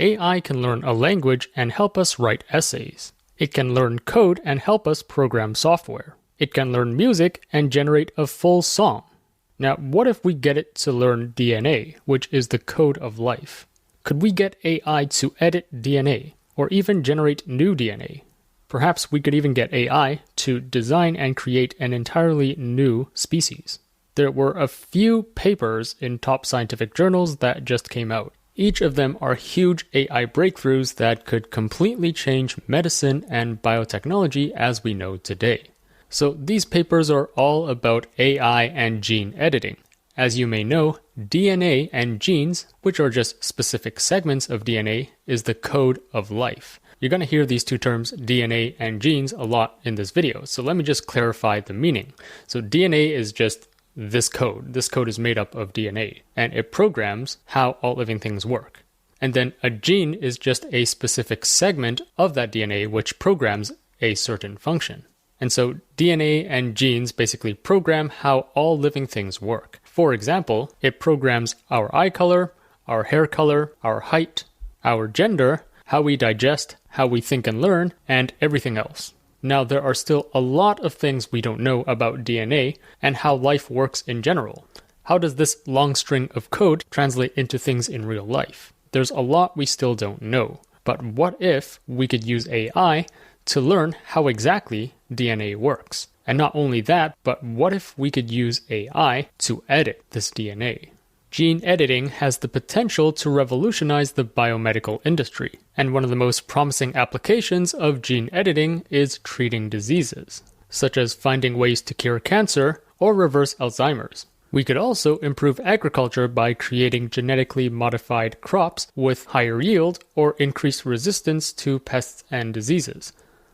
AI can learn a language and help us write essays. It can learn code and help us program software. It can learn music and generate a full song. Now, what if we get it to learn DNA, which is the code of life? Could we get AI to edit DNA, or even generate new DNA? Perhaps we could even get AI to design and create an entirely new species. There were a few papers in top scientific journals that just came out. Each of them are huge AI breakthroughs that could completely change medicine and biotechnology as we know today. So these papers are all about AI and gene editing. As you may know, DNA and genes, which are just specific segments of DNA, is the code of life. You're going to hear these two terms, DNA and genes, a lot in this video. So let me just clarify the meaning. So DNA is just this code. This code is made up of DNA, and it programs how all living things work. And then a gene is just a specific segment of that DNA which programs a certain function. And so DNA and genes basically program how all living things work. For example, it programs our eye color, our hair color, our height, our gender, how we digest, how we think and learn, and everything else. Now, there are still a lot of things we don't know about DNA and how life works in general. How does this long string of code translate into things in real life? There's a lot we still don't know. But what if we could use AI to learn how exactly DNA works? And not only that, but what if we could use AI to edit this DNA? Gene editing has the potential to revolutionize the biomedical industry, and one of the most promising applications of gene editing is treating diseases, such as finding ways to cure cancer or reverse Alzheimer's. We could also improve agriculture by creating genetically modified crops with higher yield or increased resistance to pests and diseases.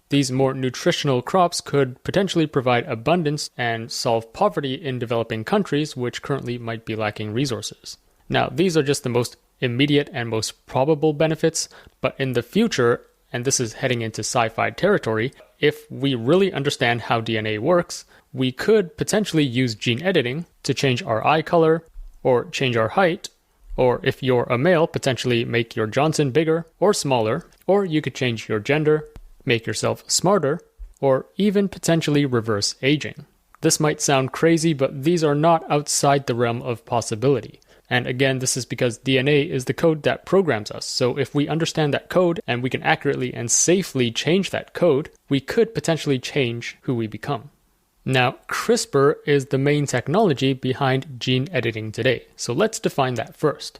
These more nutritional crops could potentially provide abundance and solve poverty in developing countries which currently might be lacking resources. Now, these are just the most immediate and most probable benefits, but in the future, and this is heading into sci-fi territory, if we really understand how DNA works, we could potentially use gene editing to change our eye color, or change our height, or if you're a male, potentially make your Johnson bigger or smaller, or you could change your gender, make yourself smarter, or even potentially reverse aging. This might sound crazy, but these are not outside the realm of possibility. And again, this is because DNA is the code that programs us. So if we understand that code and we can accurately and safely change that code, we could potentially change who we become. Now, CRISPR is the main technology behind gene editing today. So let's define that first.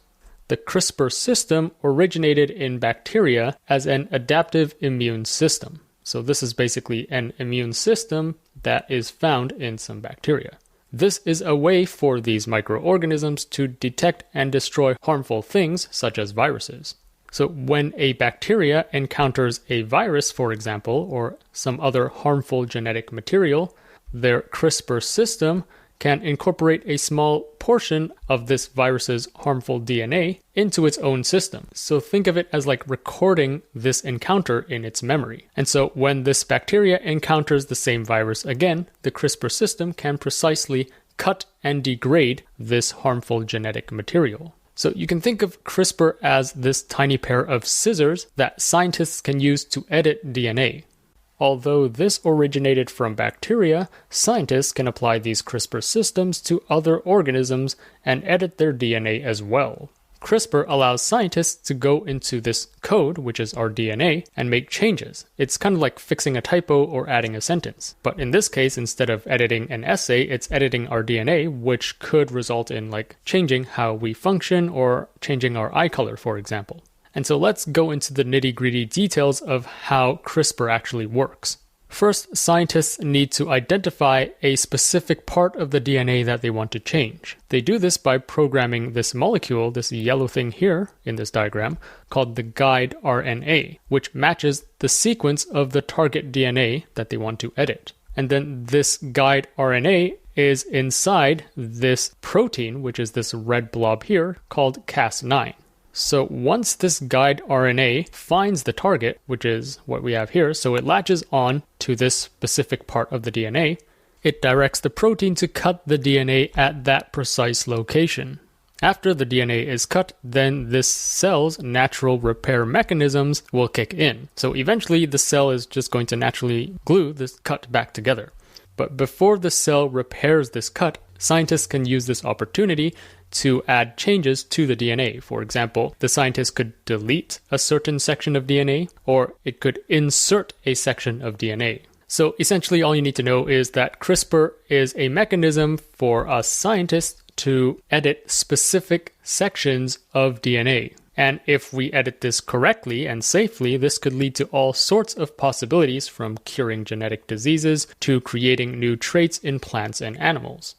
The CRISPR system originated in bacteria as an adaptive immune system. So this is basically an immune system that is found in some bacteria. This is a way for these microorganisms to detect and destroy harmful things such as viruses. So when a bacteria encounters a virus, for example, or some other harmful genetic material, their CRISPR system can incorporate a small portion of this virus's harmful DNA into its own system. So think of it as like recording this encounter in its memory. And so when this bacteria encounters the same virus again, the CRISPR system can precisely cut and degrade this harmful genetic material. So you can think of CRISPR as this tiny pair of scissors that scientists can use to edit DNA. Although this originated from bacteria, scientists can apply these CRISPR systems to other organisms and edit their DNA as well. CRISPR allows scientists to go into this code, which is our DNA, and make changes. It's kind of like fixing a typo or adding a sentence. But in this case, instead of editing an essay, it's editing our DNA, which could result in like changing how we function or changing our eye color, for example. And so let's go into the nitty-gritty details of how CRISPR actually works. First, scientists need to identify a specific part of the DNA that they want to change. They do this by programming this molecule, this yellow thing here in this diagram, called the guide RNA, which matches the sequence of the target DNA that they want to edit. And then this guide RNA is inside this protein, which is this red blob here, called Cas9. So once this guide RNA finds the target, which is what we have here, so it latches on to this specific part of the DNA, it directs the protein to cut the DNA at that precise location. After the DNA is cut, then this cell's natural repair mechanisms will kick in. So eventually the cell is just going to naturally glue this cut back together. But before the cell repairs this cut, scientists can use this opportunity to add changes to the DNA. For example, the scientist could delete a certain section of DNA, or it could insert a section of DNA. So essentially all you need to know is that CRISPR is a mechanism for us scientists to edit specific sections of DNA. And if we edit this correctly and safely, this could lead to all sorts of possibilities, from curing genetic diseases to creating new traits in plants and animals.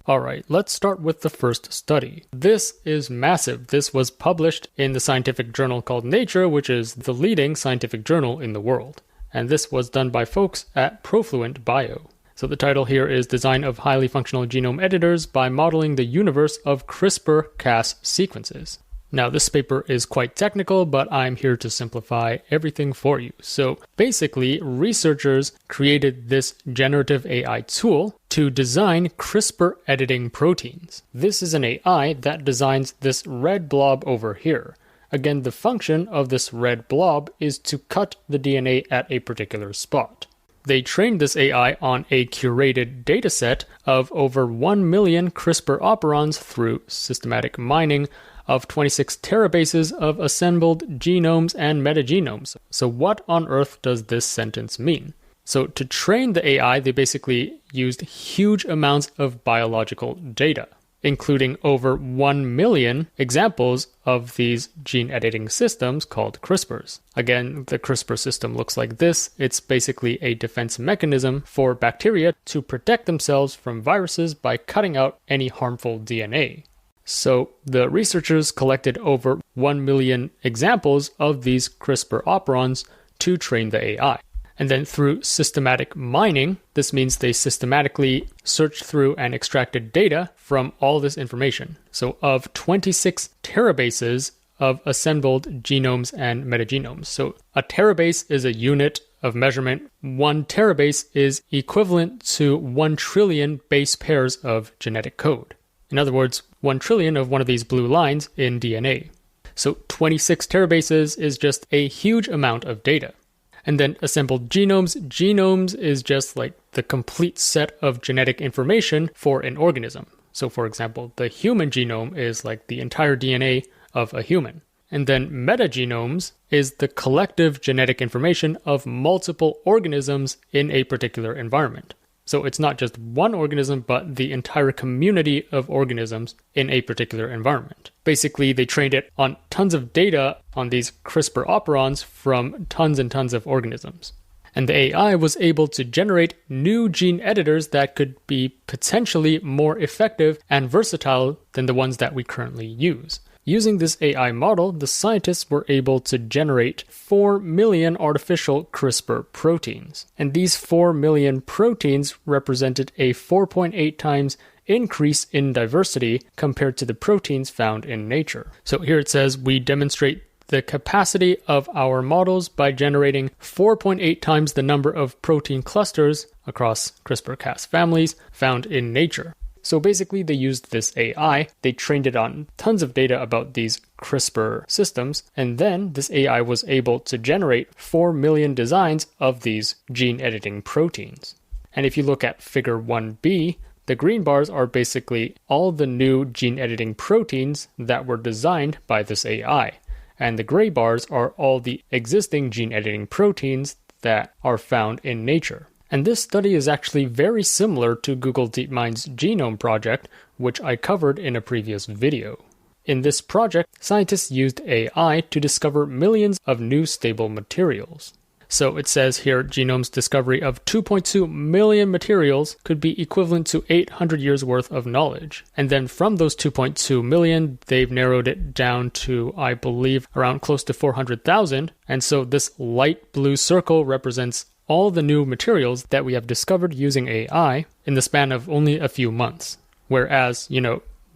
Alright, let's start with the first study. This is massive. This was published in the scientific journal called Nature, which is the leading scientific journal in the world. And this was done by folks at Profluent Bio. So the title here is Design of Highly Functional Genome Editors by Modeling the Universe of CRISPR-Cas Sequences. Now, this paper is quite technical, but I'm here to simplify everything for you. So basically, researchers created this generative AI tool to design CRISPR editing proteins. This is an AI that designs this red blob over here. Again, the function of this red blob is to cut the DNA at a particular spot. They trained this AI on a curated dataset of over 1 million CRISPR operons through systematic mining of 26 terabases of assembled genomes and metagenomes. So what on earth does this sentence mean? So to train the AI, they basically used huge amounts of biological data, including over 1 million examples of these gene editing systems called CRISPRs. Again, the CRISPR system looks like this. It's basically a defense mechanism for bacteria to protect themselves from viruses by cutting out any harmful DNA. So the researchers collected over 1 million examples of these CRISPR operons to train the AI. And then through systematic mining, this means they systematically searched through and extracted data from all this information. So of 26 terabases of assembled genomes and metagenomes. So a terabase is a unit of measurement. 1 terabase is equivalent to 1 trillion base pairs of genetic code. In other words, 1 trillion of one of these blue lines in DNA. So 26 terabases is just a huge amount of data. And then assembled genomes. Genomes is just like the complete set of genetic information for an organism. So for example, the human genome is like the entire DNA of a human. And then metagenomes is the collective genetic information of multiple organisms in a particular environment. So it's not just one organism, but the entire community of organisms in a particular environment. Basically, they trained it on tons of data on these CRISPR operons from tons and tons of organisms. And the AI was able to generate new gene editors that could be potentially more effective and versatile than the ones that we currently use. Using this AI model, the scientists were able to generate 4 million artificial CRISPR proteins. And these 4 million proteins represented a 4.8 times increase in diversity compared to the proteins found in nature. So here it says we demonstrate the capacity of our models by generating 4.8 times the number of protein clusters across CRISPR-Cas families found in nature. So basically they used this AI, they trained it on tons of data about these CRISPR systems, and then this AI was able to generate 4 million designs of these gene editing proteins. And if you look at figure 1b, the green bars are basically all the new gene editing proteins that were designed by this AI. And the gray bars are all the existing gene editing proteins that are found in nature. And this study is actually very similar to Google DeepMind's genome project, which I covered in a previous video. In this project, scientists used AI to discover millions of new stable materials. So it says here, Genome's discovery of 2.2 million materials could be equivalent to 800 years worth of knowledge. And then from those 2.2 million, they've narrowed it down to, I believe, around close to 400,000. And so this light blue circle represents all the new materials that we have discovered using AI in the span of only a few months. Whereas,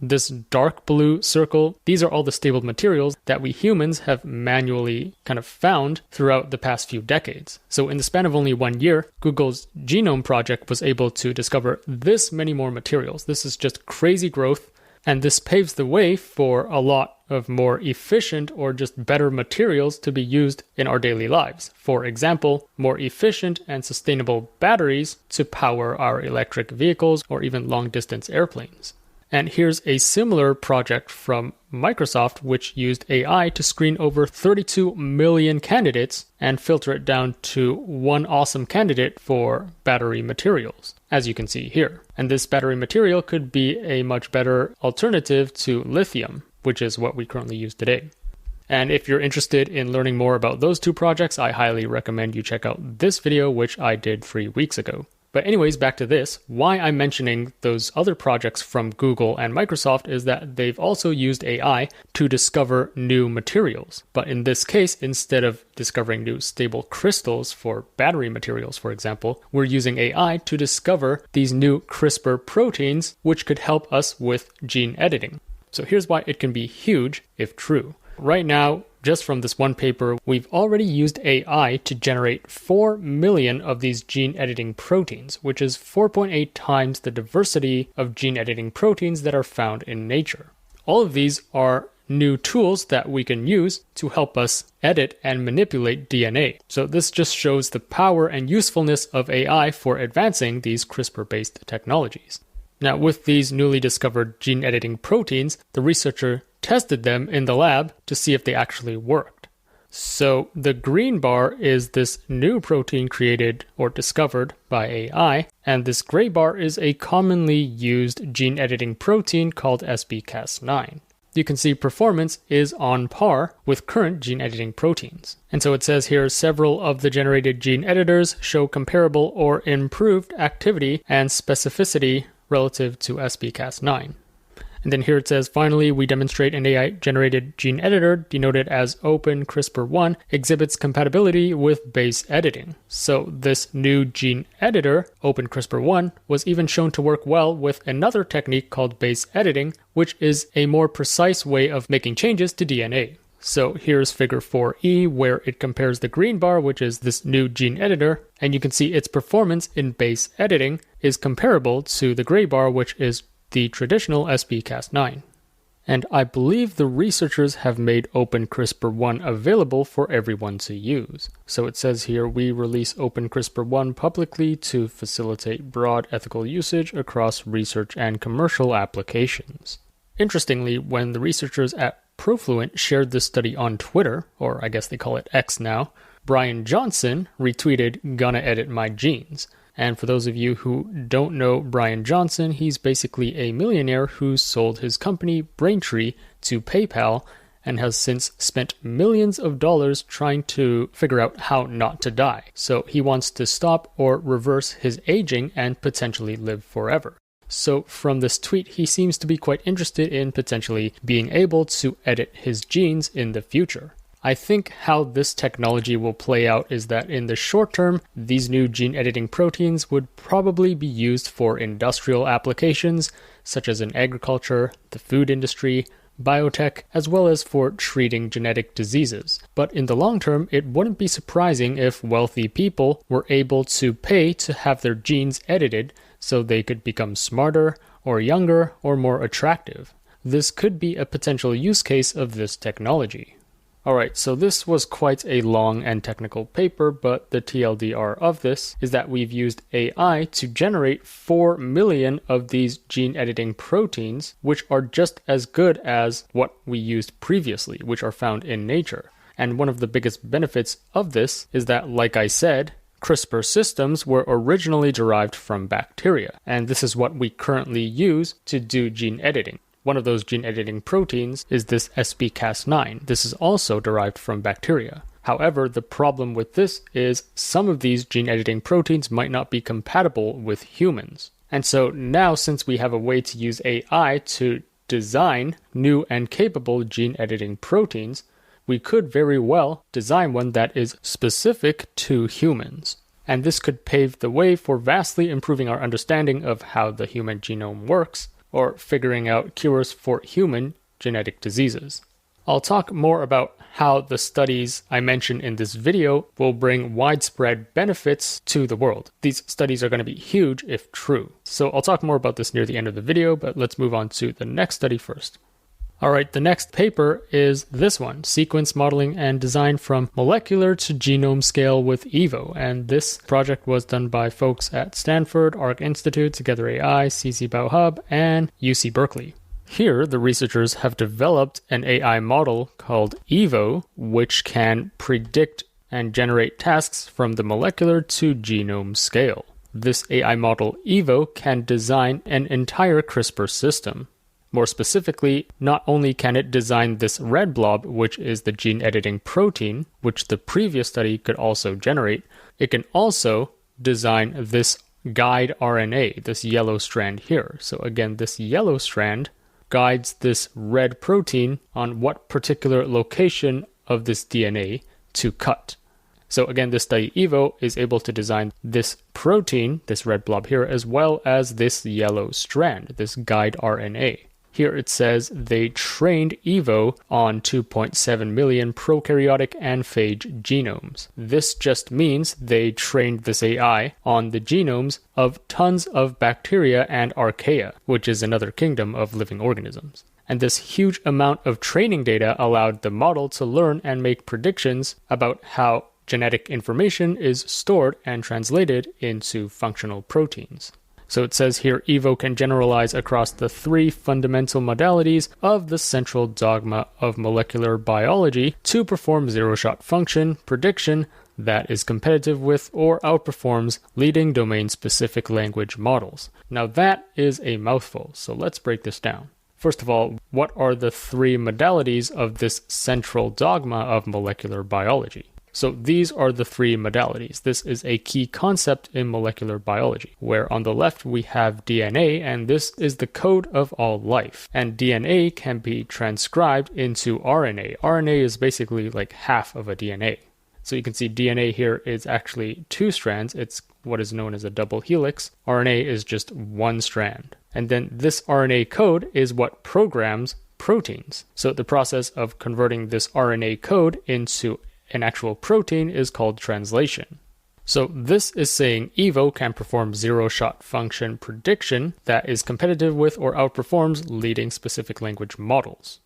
this dark blue circle, these are all the stable materials that we humans have manually kind of found throughout the past few decades. So in the span of only 1 year, Google's genome project was able to discover this many more materials. This is just crazy growth. And this paves the way for a lot of more efficient or just better materials to be used in our daily lives. For example, more efficient and sustainable batteries to power our electric vehicles or even long-distance airplanes. And here's a similar project from Microsoft, which used AI to screen over 32 million candidates and filter it down to one awesome candidate for battery materials, as you can see here. And this battery material could be a much better alternative to lithium, which is what we currently use today. And if you're interested in learning more about those two projects, I highly recommend you check out this video, which I did 3 weeks ago. But anyways, back to this. Why I'm mentioning those other projects from Google and Microsoft is that they've also used AI to discover new materials. But in this case, instead of discovering new stable crystals for battery materials, for example, we're using AI to discover these new CRISPR proteins, which could help us with gene editing. So here's why it can be huge if true. Right now, just from this one paper, we've already used AI to generate 4 million of these gene editing proteins, which is 4.8 times the diversity of gene editing proteins that are found in nature. All of these are new tools that we can use to help us edit and manipulate DNA. So this just shows the power and usefulness of AI for advancing these CRISPR-based technologies. Now, with these newly discovered gene editing proteins, the researcher tested them in the lab to see if they actually worked. So the green bar is this new protein created or discovered by AI, and this gray bar is a commonly used gene editing protein called SbCas9. You can see performance is on par with current gene editing proteins. And so it says here several of the generated gene editors show comparable or improved activity and specificity relative to SbCas9. And then here it says, finally, we demonstrate an AI-generated gene editor, denoted as OpenCRISPR-1, exhibits compatibility with base editing. So this new gene editor, OpenCRISPR-1, was even shown to work well with another technique called base editing, which is a more precise way of making changes to DNA. So here's figure 4e, where it compares the green bar, which is this new gene editor, and you can see its performance in base editing is comparable to the gray bar, which is the traditional SbCas9. And I believe the researchers have made OpenCRISPR-1 available for everyone to use. So it says here, we release OpenCRISPR-1 publicly to facilitate broad ethical usage across research and commercial applications. Interestingly, when the researchers at Profluent shared this study on Twitter, or I guess they call it X now, Brian Johnson retweeted, "Gonna edit my genes." And for those of you who don't know Brian Johnson, he's basically a millionaire who sold his company Braintree to PayPal and has since spent millions of dollars trying to figure out how not to die. So he wants to stop or reverse his aging and potentially live forever. So from this tweet, he seems to be quite interested in potentially being able to edit his genes in the future. I think how this technology will play out is that in the short term, these new gene editing proteins would probably be used for industrial applications, such as in agriculture, the food industry, biotech, as well as for treating genetic diseases. But in the long term, it wouldn't be surprising if wealthy people were able to pay to have their genes edited so they could become smarter or younger or more attractive. This could be a potential use case of this technology. Alright, so this was quite a long and technical paper, but the TLDR of this is that we've used AI to generate 4 million of these gene editing proteins, which are just as good as what we used previously, which are found in nature. And one of the biggest benefits of this is that, like I said, CRISPR systems were originally derived from bacteria, and this is what we currently use to do gene editing. One of those gene editing proteins is this SbCas9. This is also derived from bacteria. However, the problem with this is some of these gene editing proteins might not be compatible with humans. And so now, since we have a way to use AI to design new and capable gene editing proteins, we could very well design one that is specific to humans. And this could pave the way for vastly improving our understanding of how the human genome works, or figuring out cures for human genetic diseases. I'll talk more about how the studies I mentioned in this video will bring widespread benefits to the world. These studies are going to be huge if true. So I'll talk more about this near the end of the video, but let's move on to the next study first. All right, the next paper is this one, Sequence Modeling and Design from Molecular to Genome Scale with Evo. And this project was done by folks at Stanford, Arc Institute, Together AI, CC BioHub, and UC Berkeley. Here, the researchers have developed an AI model called Evo, which can predict and generate tasks from the molecular to genome scale. This AI model, Evo, can design an entire CRISPR system. More specifically, not only can it design this red blob, which is the gene editing protein, which the previous study could also generate, it can also design this guide RNA, this yellow strand here. So again, this yellow strand guides this red protein on what particular location of this DNA to cut. So again, this study Evo is able to design this protein, this red blob here, as well as this yellow strand, this guide RNA. Here it says they trained Evo on 2.7 million prokaryotic and phage genomes. This just means they trained this AI on the genomes of tons of bacteria and archaea, which is another kingdom of living organisms. And this huge amount of training data allowed the model to learn and make predictions about how genetic information is stored and translated into functional proteins. So it says here, Evo can generalize across the three fundamental modalities of the central dogma of molecular biology to perform zero-shot function prediction that is competitive with or outperforms leading domain-specific language models. Now that is a mouthful, so let's break this down. First of all, what are the three modalities of this central dogma of molecular biology? So these are the three modalities. This is a key concept in molecular biology, where on the left we have DNA, and this is the code of all life. And DNA can be transcribed into RNA. RNA is basically like half of a DNA. So you can see DNA here is actually two strands. It's what is known as a double helix. RNA is just one strand. And then this RNA code is what programs proteins. So the process of converting this RNA code into an actual protein is called translation. So this is saying Evo can perform zero-shot function prediction that is competitive with or outperforms leading specific language models.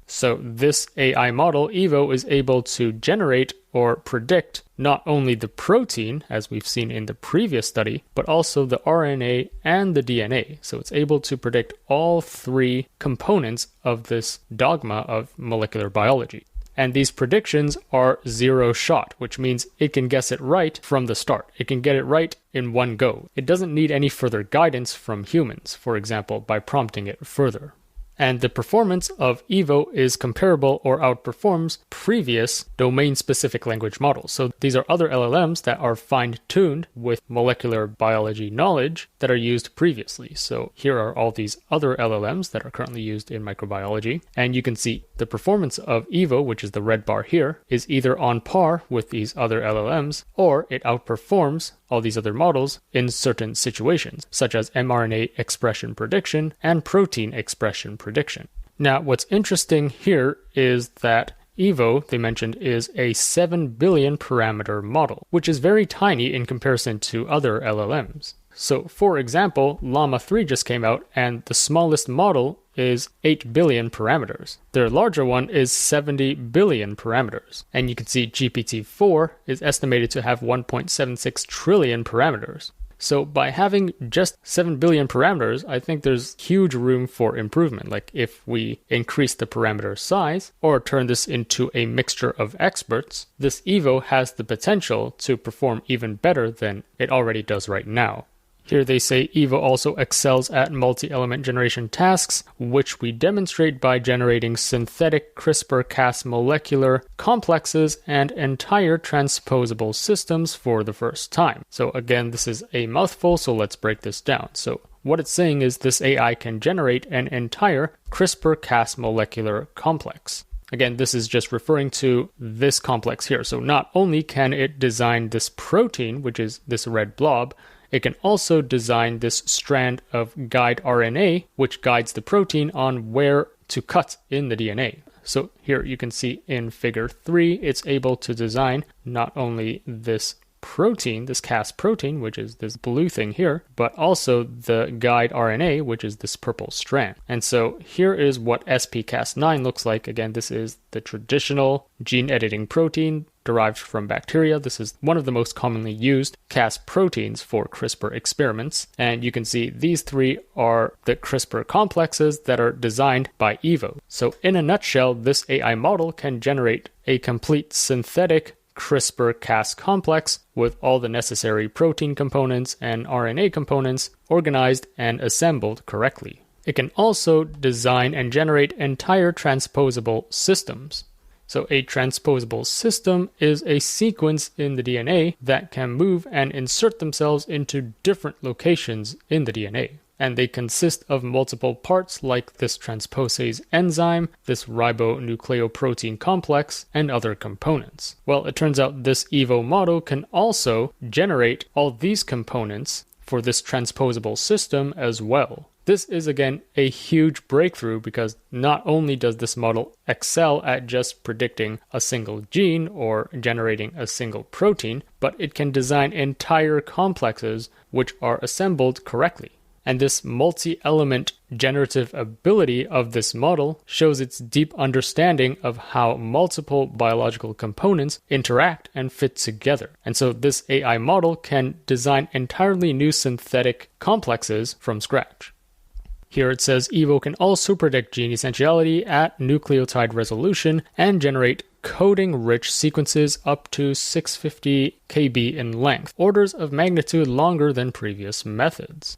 So this AI model, Evo, is able to generate or predict not only the protein, as we've seen in the previous study, but also the RNA and the DNA. So it's able to predict all three components of this dogma of molecular biology. And these predictions are zero shot, which means it can guess it right from the start. It can get it right in one go. It doesn't need any further guidance from humans, for example, by prompting it further. And the performance of Evo is comparable or outperforms previous domain-specific language models. So these are other LLMs that are fine-tuned with molecular biology knowledge that are used previously. So here are all these other LLMs that are currently used in microbiology. And you can see the performance of Evo, which is the red bar here, is either on par with these other LLMs, or it outperforms all these other models in certain situations, such as mRNA expression prediction and protein expression prediction. Now, what's interesting here is that Evo, they mentioned, is a 7 billion parameter model, which is very tiny in comparison to other LLMs. So, for example, Llama 3 just came out, and the smallest model is 8 billion parameters. Their larger one is 70 billion parameters. And you can see GPT-4 is estimated to have 1.76 trillion parameters. So by having just 7 billion parameters, I think there's huge room for improvement. Like if we increase the parameter size or turn this into a mixture of experts, this Evo has the potential to perform even better than it already does right now. Here they say Evo also excels at multi-element generation tasks, which we demonstrate by generating synthetic CRISPR-Cas molecular complexes and entire transposable systems for the first time. So again, this is a mouthful, so let's break this down. So what it's saying is this AI can generate an entire CRISPR-Cas molecular complex. Again, this is just referring to this complex here. So not only can it design this protein, which is this red blob, it can also design this strand of guide RNA, which guides the protein on where to cut in the DNA. So here you can see in figure 3, it's able to design not only this protein, this Cas protein, which is this blue thing here, but also the guide RNA, which is this purple strand. And so here is what SP-Cas9 looks like. Again, this is the traditional gene editing protein derived from bacteria. This is one of the most commonly used Cas proteins for CRISPR experiments. And you can see these 3 are the CRISPR complexes that are designed by Evo. So in a nutshell, this AI model can generate a complete synthetic CRISPR-Cas complex with all the necessary protein components and RNA components organized and assembled correctly. It can also design and generate entire transposable systems. So a transposable system is a sequence in the DNA that can move and insert themselves into different locations in the DNA. And they consist of multiple parts like this transposase enzyme, this ribonucleoprotein complex, and other components. Well, it turns out this Evo model can also generate all these components for this transposable system as well. This is again a huge breakthrough because not only does this model excel at just predicting a single gene or generating a single protein, but it can design entire complexes which are assembled correctly. And this multi-element generative ability of this model shows its deep understanding of how multiple biological components interact and fit together. And so this AI model can design entirely new synthetic complexes from scratch. Here it says Evo can also predict gene essentiality at nucleotide resolution and generate coding-rich sequences up to 650 kb in length, orders of magnitude longer than previous methods.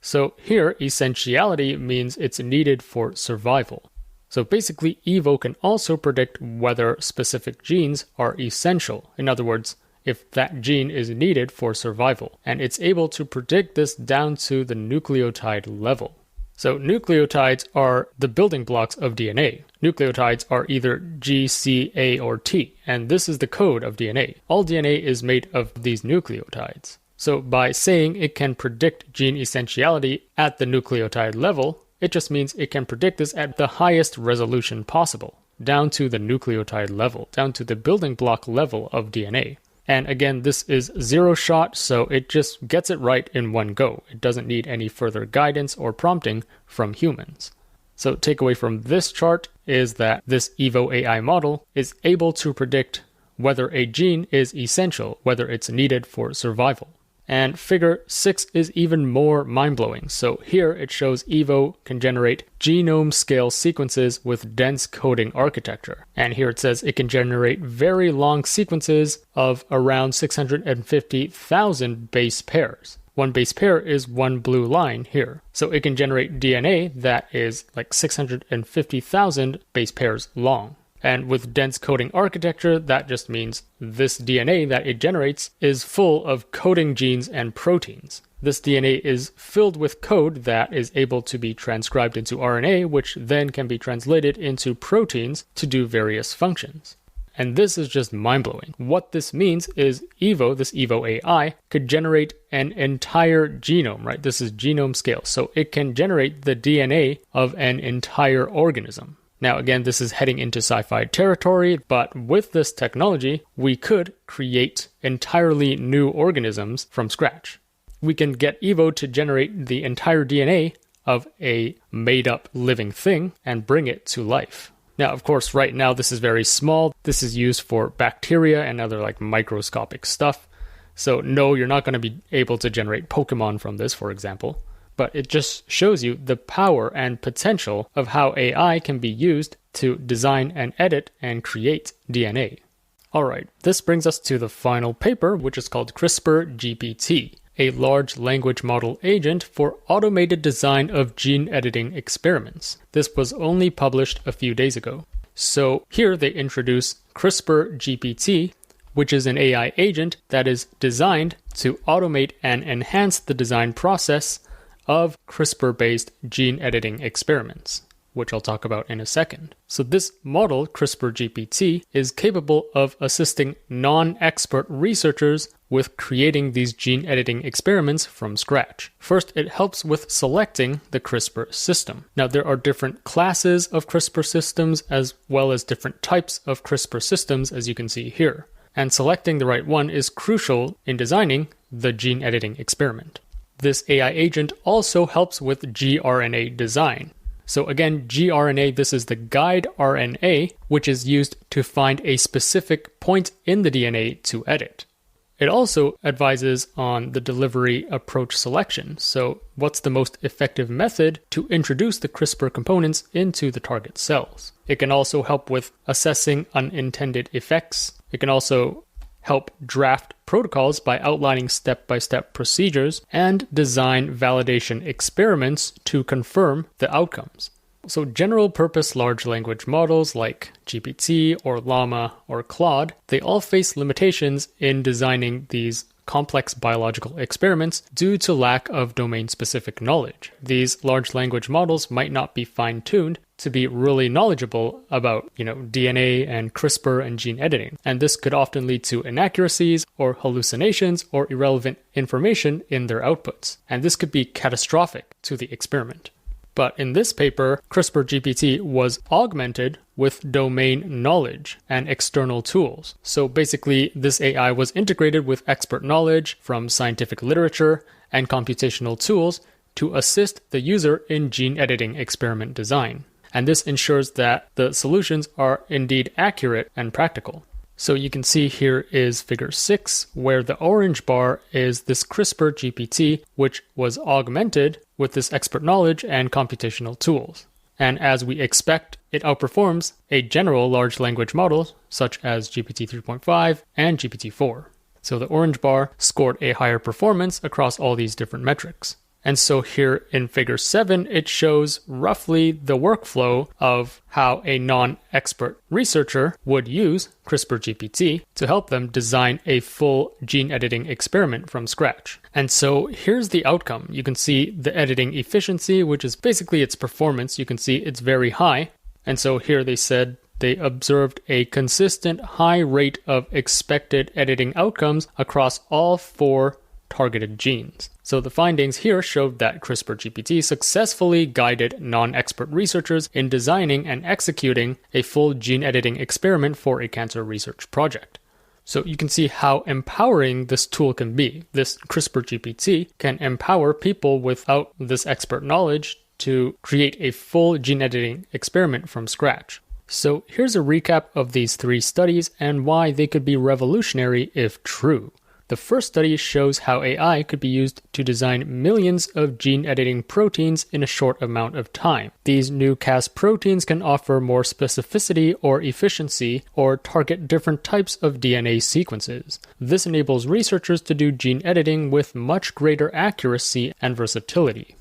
So here, essentiality means it's needed for survival. So basically, Evo can also predict whether specific genes are essential. In other words, if that gene is needed for survival. And it's able to predict this down to the nucleotide level. So nucleotides are the building blocks of DNA. Nucleotides are either G, C, A, or T, and this is the code of DNA. All DNA is made of these nucleotides. So by saying it can predict gene essentiality at the nucleotide level, it just means it can predict this at the highest resolution possible, down to the nucleotide level, down to the building block level of DNA. And again, this is zero shot, so it just gets it right in one go. It doesn't need any further guidance or prompting from humans. So takeaway from this chart is that this Evo AI model is able to predict whether a gene is essential, whether it's needed for survival. And figure 6 is even more mind-blowing. So here it shows Evo can generate genome-scale sequences with dense coding architecture. And here it says it can generate very long sequences of around 650,000 base pairs. One base pair is one blue line here. So it can generate DNA that is like 650,000 base pairs long. And with dense coding architecture, that just means this DNA that it generates is full of coding genes and proteins. This DNA is filled with code that is able to be transcribed into RNA, which then can be translated into proteins to do various functions. And this is just mind-blowing. What this means is Evo, this Evo AI, could generate an entire genome, right? This is genome scale. So it can generate the DNA of an entire organism. Now, again, this is heading into sci-fi territory, but with this technology, we could create entirely new organisms from scratch. We can get Evo to generate the entire DNA of a made-up living thing and bring it to life. Now, of course, right now, this is very small. This is used for bacteria and other like microscopic stuff. So no, you're not going to be able to generate Pokemon from this, for example. But it just shows you the power and potential of how AI can be used to design and edit and create DNA. Alright, this brings us to the final paper, which is called CRISPR GPT, a large language model agent for automated design of gene editing experiments. This was only published a few days ago. So here they introduce CRISPR GPT, which is an AI agent that is designed to automate and enhance the design process of CRISPR-based gene editing experiments. which I'll talk about in a second. So this model, CRISPR-GPT, is capable of assisting non-expert researchers with creating these gene editing experiments from scratch. First, it helps with selecting the CRISPR system. Now, there are different classes of CRISPR systems as well as different types of CRISPR systems, as you can see here. And selecting the right one is crucial in designing the gene editing experiment. This AI agent also helps with gRNA design. So again, gRNA, this is the guide RNA, which is used to find a specific point in the DNA to edit. It also advises on the delivery approach selection. So what's the most effective method to introduce the CRISPR components into the target cells? It can also help with assessing unintended effects. It can also help draft protocols by outlining step-by-step procedures and design validation experiments to confirm the outcomes. So general-purpose large language models like GPT or Llama or Claude, they all face limitations in designing these complex biological experiments due to lack of domain-specific knowledge. These large language models might not be fine-tuned to be really knowledgeable about, DNA and CRISPR and gene editing. And this could often lead to inaccuracies or hallucinations or irrelevant information in their outputs. And this could be catastrophic to the experiment. But in this paper, CRISPR-GPT was augmented with domain knowledge and external tools. So basically, this AI was integrated with expert knowledge from scientific literature and computational tools to assist the user in gene editing experiment design. And this ensures that the solutions are indeed accurate and practical. So you can see here is figure 6, where the orange bar is this CRISPR-GPT, which was augmented with this expert knowledge and computational tools. And as we expect, it outperforms a general large language model, such as GPT 3.5 and GPT 4. So the orange bar scored a higher performance across all these different metrics. And so here in figure 7, it shows roughly the workflow of how a non-expert researcher would use CRISPR-GPT to help them design a full gene editing experiment from scratch. And so here's the outcome. You can see the editing efficiency, which is basically its performance. You can see it's very high. And so here they said they observed a consistent high rate of expected editing outcomes across all 4 targeted genes. So the findings here showed that CRISPR-GPT successfully guided non-expert researchers in designing and executing a full gene editing experiment for a cancer research project. So you can see how empowering this tool can be. This CRISPR-GPT can empower people without this expert knowledge to create a full gene editing experiment from scratch. So here's a recap of these 3 studies and why they could be revolutionary if true. The first study shows how AI could be used to design millions of gene editing proteins in a short amount of time. These new Cas proteins can offer more specificity or efficiency or target different types of DNA sequences. This enables researchers to do gene editing with much greater accuracy and versatility.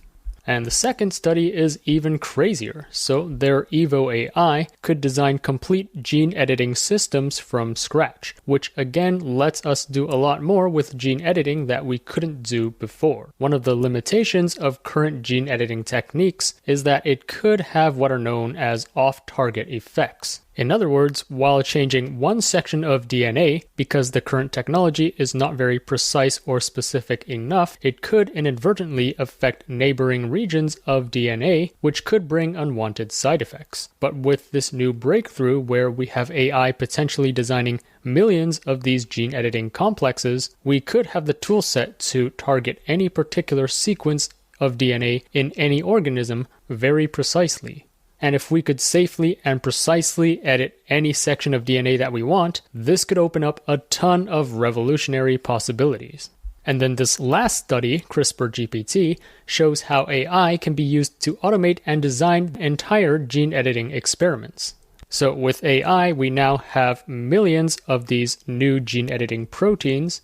And the second study is even crazier. So their Evo AI could design complete gene editing systems from scratch, which again lets us do a lot more with gene editing that we couldn't do before. One of the limitations of current gene editing techniques is that it could have what are known as off-target effects. In other words, while changing one section of DNA, because the current technology is not very precise or specific enough, it could inadvertently affect neighboring regions of DNA, which could bring unwanted side effects. But with this new breakthrough, where we have AI potentially designing millions of these gene editing complexes, we could have the toolset to target any particular sequence of DNA in any organism very precisely. And if we could safely and precisely edit any section of DNA that we want, this could open up a ton of revolutionary possibilities. And then this last study, CRISPR-GPT, shows how AI can be used to automate and design entire gene editing experiments. So with AI, we now have millions of these new gene editing proteins.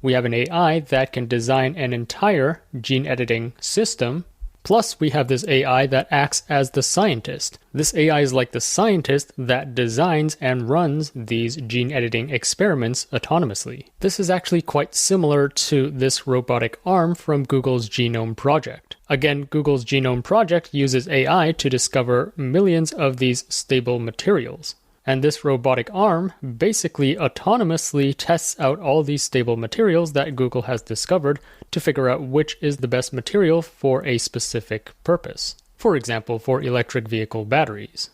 We have an AI that can design an entire gene editing system. Plus, we have this AI that acts as the scientist. This AI is like the scientist that designs and runs these gene editing experiments autonomously. This is actually quite similar to this robotic arm from Google's GNOME project. Again, Google's Genome project uses AI to discover millions of these stable materials. And this robotic arm basically autonomously tests out all these stable materials that Google has discovered to figure out which is the best material for a specific purpose. For example, for electric vehicle batteries.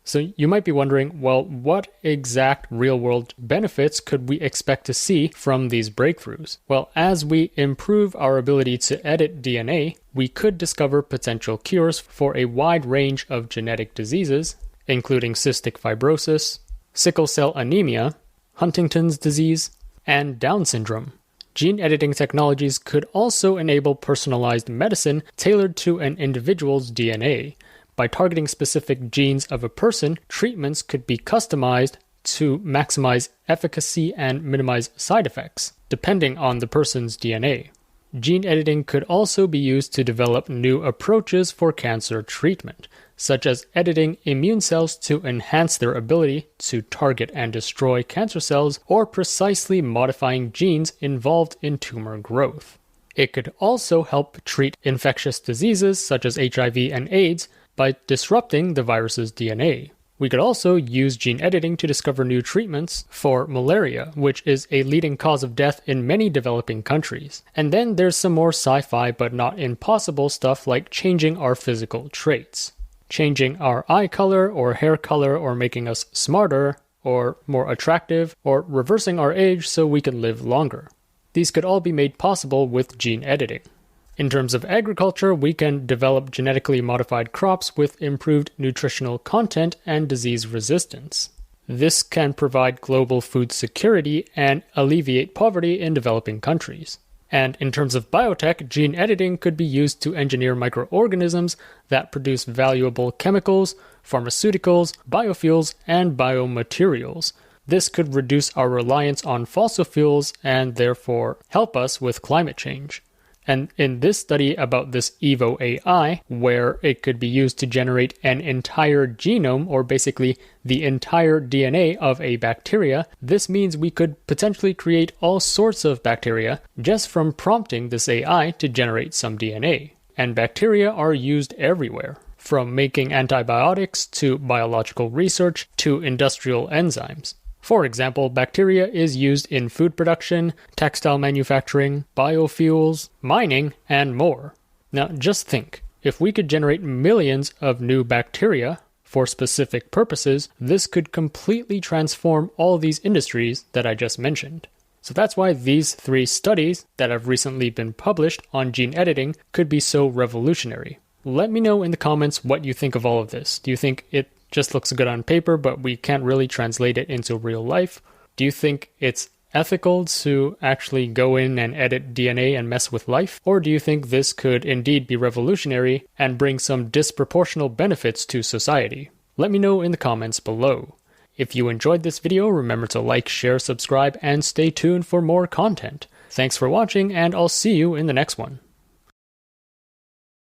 So you might be wondering, well, what exact real-world benefits could we expect to see from these breakthroughs? Well, as we improve our ability to edit DNA, we could discover potential cures for a wide range of genetic diseases, including cystic fibrosis, sickle cell anemia, Huntington's disease, and Down syndrome. Gene editing technologies could also enable personalized medicine tailored to an individual's DNA. By targeting specific genes of a person, treatments could be customized to maximize efficacy and minimize side effects, depending on the person's DNA. Gene editing could also be used to develop new approaches for cancer treatment, such as editing immune cells to enhance their ability to target and destroy cancer cells, or precisely modifying genes involved in tumor growth. It could also help treat infectious diseases such as HIV and AIDS by disrupting the virus's DNA. We could also use gene editing to discover new treatments for malaria, which is a leading cause of death in many developing countries. And then there's some more sci-fi but not impossible stuff like changing our physical traits. Changing our eye color or hair color, or making us smarter or more attractive, or reversing our age so we can live longer. These could all be made possible with gene editing. In terms of agriculture, we can develop genetically modified crops with improved nutritional content and disease resistance. This can provide global food security and alleviate poverty in developing countries. And in terms of biotech, gene editing could be used to engineer microorganisms that produce valuable chemicals, pharmaceuticals, biofuels, and biomaterials. This could reduce our reliance on fossil fuels and therefore help us with climate change. And in this study about this Evo AI, where it could be used to generate an entire genome, or basically the entire DNA of a bacteria, this means we could potentially create all sorts of bacteria just from prompting this AI to generate some DNA. And bacteria are used everywhere, from making antibiotics to biological research to industrial enzymes. For example, bacteria is used in food production, textile manufacturing, biofuels, mining, and more. Now just think, if we could generate millions of new bacteria for specific purposes, this could completely transform all these industries that I just mentioned. So that's why these 3 studies that have recently been published on gene editing could be so revolutionary. Let me know in the comments what you think of all of this. Do you think it just looks good on paper, but we can't really translate it into real life? Do you think it's ethical to actually go in and edit DNA and mess with life? Or do you think this could indeed be revolutionary and bring some disproportional benefits to society? Let me know in the comments below. If you enjoyed this video, remember to like, share, subscribe, and stay tuned for more content. Thanks for watching, and I'll see you in the next one.